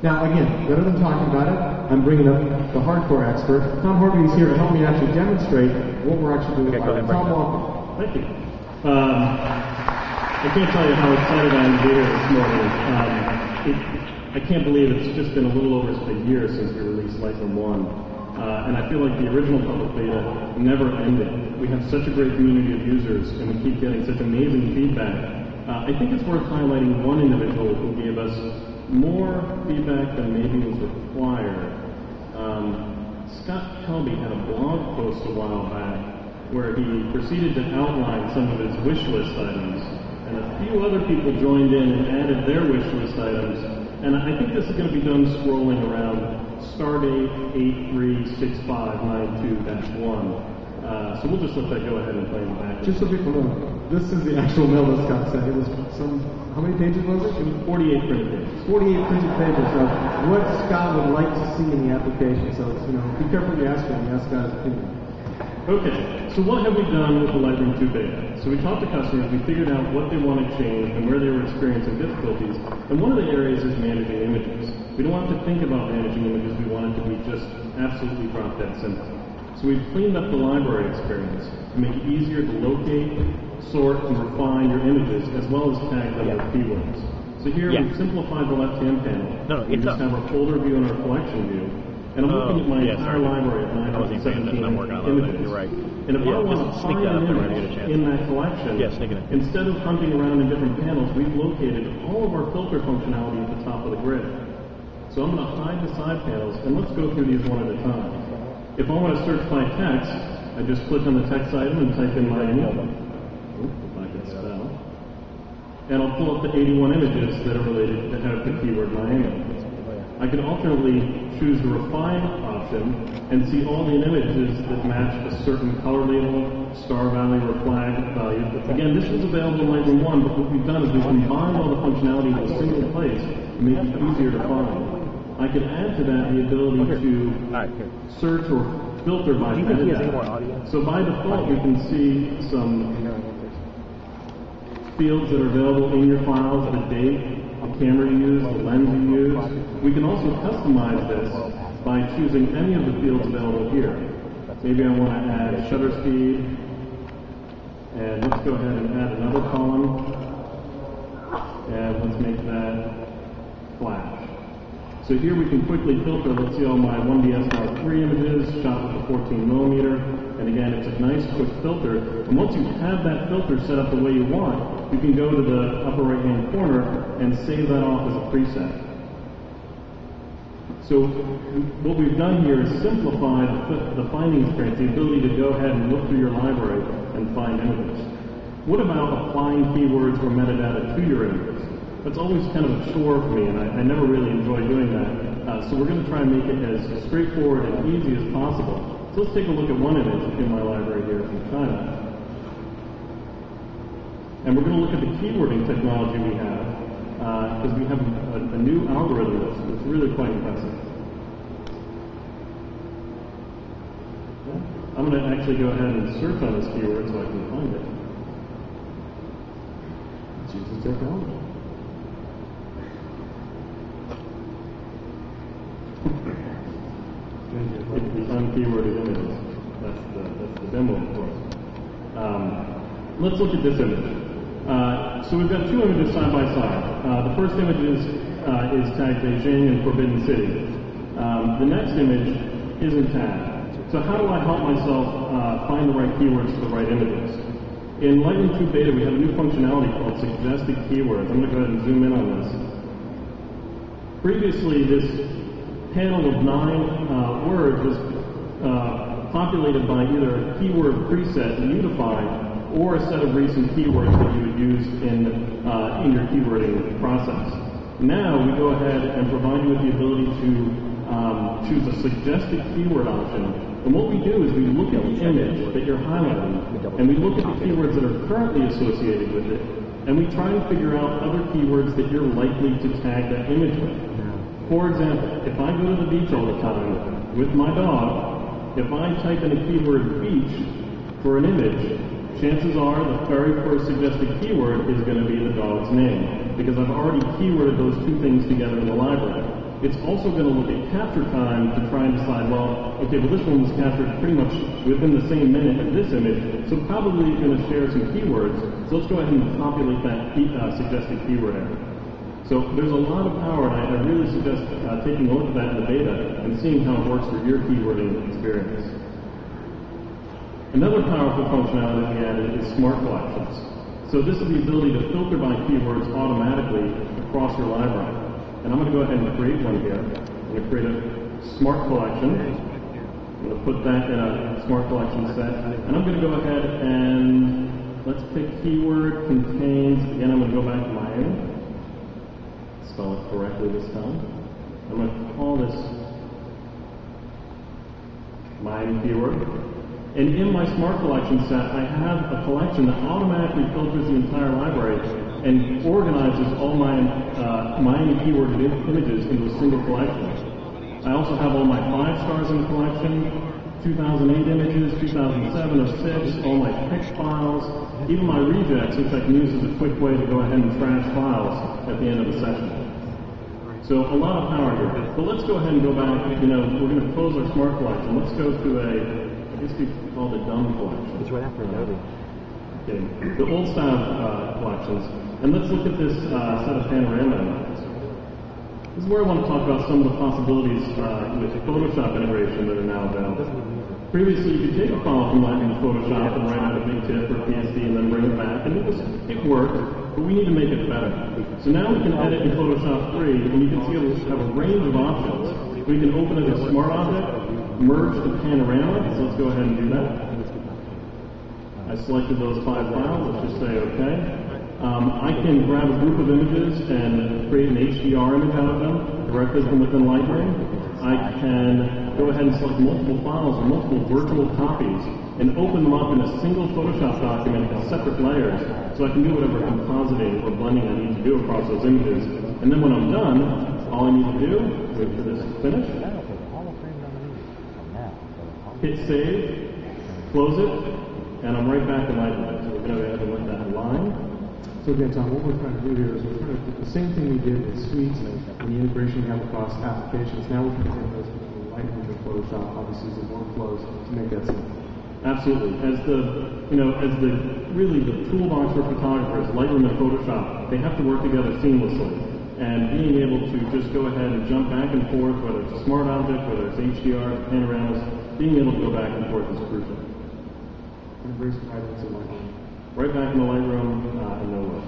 Now, again, rather than talking about it, I'm bringing up the hardcore expert. Tom Horby is here to help me actually demonstrate what we're actually doing. Okay, Tom, welcome. Thank you. I can't tell you how excited I am to be here this morning. I can't believe it's just been a little over a year since we released Lightroom 1. And I feel like the original public beta never ended. We have such a great community of users, and we keep getting such amazing feedback. I think it's worth highlighting one individual who gave us more feedback than maybe was required. Scott Kelby had a blog post a while back where he proceeded to outline some of his wish list items, and a few other people joined in and added their wish list items. And I think this is going to be done scrolling around Stardate 836592-1. So we'll just let that go ahead and play in the back. Just so people know, this is the actual mail that Scott sent. It was how many pages was it? It was 48 printed pages. 48 printed pages of what Scott would like to see in the application. So, be careful when you ask him. You ask Scott's opinion. Okay, so what have we done with the Lightroom 2 beta? So we talked to customers, we figured out what they want to change and where they were experiencing difficulties. And one of the areas is managing images. We don't want to think about managing images, we want it to be just absolutely drop dead simple. So we've cleaned up the library experience to make it easier to locate, sort, and refine your images, as well as tag them with keywords. So here we've simplified the left-hand panel. We just have our folder view and our collection view. And I'm looking at my entire library of 917 images. You're right. And if I want to find an image in that collection, instead of hunting around in different panels, we've located all of our filter functionality at the top of the grid. So I'm going to hide the side panels, and let's go through these one at a time. If I want to search by text, I just click on the text item and type in my image. If I can spell. And I'll pull up the 81 images that are related that have the keyword Miami. I can alternately choose the refine option and see all the images that match a certain color label, star value, or flag value. Again, this was available in Lightroom 1, but what we've done is we've combined all the functionality in a single place to make it easier to find. I can add to that the ability to search or filter by metadata. So by default, you can see some fields that are available in your files, the date, the camera you use, the lens you use. We can also customize this by choosing any of the fields available here. Maybe I want to add shutter speed, and let's go ahead and add another column, and let's make that flash. So here we can quickly filter. Let's see all my 1DS Mark III images shot with a 14mm, and again, it's a nice quick filter. And once you have that filter set up the way you want, you can go to the upper right-hand corner and save that off as a preset. So what we've done here is simplify the finding experience, the ability to go ahead and look through your library and find images. What about applying keywords or metadata to your images? That's always kind of a chore for me, and I never really enjoy doing that. So we're going to try and make it as straightforward and easy as possible. So let's take a look at one image in my library here from China. And we're going to look at the keywording technology we have, because we have a new algorithm that's really quite impressive. I'm going to actually go ahead and search on this keyword so I can find it. Let's use the technology. It's the unkeyworded images. That's the demo, of course. Let's look at this image. So we've got two images side by side. The first image is tagged Beijing and Forbidden City. The next image isn't tagged. So how do I help myself find the right keywords for the right images? In Lightroom 2 Beta, we have a new functionality called Suggested Keywords. I'm going to go ahead and zoom in on this. Previously, this panel of 9 words was populated by either a keyword preset unified or a set of recent keywords that you would use in your keywording process. Now we go ahead and provide you with the ability to choose a suggested keyword option. And what we do is we look at the image that you're highlighting, and we look at the keywords that are currently associated with it, and we try and figure out other keywords that you're likely to tag that image with. For example, if I go to the beach all the time with my dog, if I type in a keyword beach for an image, chances are the very first suggested keyword is going to be the dog's name, because I've already keyworded those two things together in the library. It's also going to look at capture time to try and decide, well, okay, well this one was captured pretty much within the same minute as this image, so probably going to share some keywords. So let's go ahead and populate that suggested keyword area. So there's a lot of power, and I really suggest taking a look at that in the beta and seeing how it works for your keywording experience. Another powerful functionality that we added is smart collections. So this is the ability to filter by keywords automatically across your library. And I'm going to go ahead and create one here. I'm going to create a smart collection. I'm going to put that in a smart collection set. And I'm going to go ahead and let's pick keyword contains. Again, I'm going to go back to Miami. Spell it correctly this time. I'm going to call this Miami keyword. And in my smart collection set, I have a collection that automatically filters the entire library and organizes all my Miami keyword images into a single collection. I also have all my 5 stars in the collection, 2008 images, 2007 or 6, all my pick files, even my rejects, which I can use as a quick way to go ahead and trash files at the end of the session. So a lot of power here. But let's go ahead and go back. We're going to close our smart collection. Let's go to I guess we call it a dumb collection. It's right after Adobe. Okay. The old style collections. And let's look at this set of panorama images. This is where I want to talk about some of the possibilities with Photoshop integration that are now available. Previously, you could take a file from Lightroom Photoshop and write out a big TIFF or PSD and then bring it back, and it worked, but we need to make it better. So now we can edit in Photoshop 3, and you can see we have a range of options. We can open it as a smart object, merge the panorama, so let's go ahead and do that. I selected those 5 files, let's just say OK. I can grab a group of images and create an HDR image out of them directly from within Lightroom. I can go ahead and select multiple files or multiple virtual copies and open them up in a single Photoshop document in separate layers, so I can do whatever compositing or blending I need to do across those images. And then when I'm done, all I need to do, wait for this to finish, hit save, close it, and I'm right back in Lightroom. So we're going to go ahead and let that line. So again, Tom, what we're trying to do here is we're trying to do the same thing we did with suites and the integration we have across applications. Now we can bring those between Lightroom and Photoshop, obviously the workflows to make that simple. Absolutely. As the toolbox for photographers, Lightroom and Photoshop, they have to work together seamlessly. And being able to just go ahead and jump back and forth, whether it's a smart object, whether it's HDR, panoramas, being able to go back and forth is crucial. And embrace the highlights in Lightroom. Right back in the Lightroom and no work.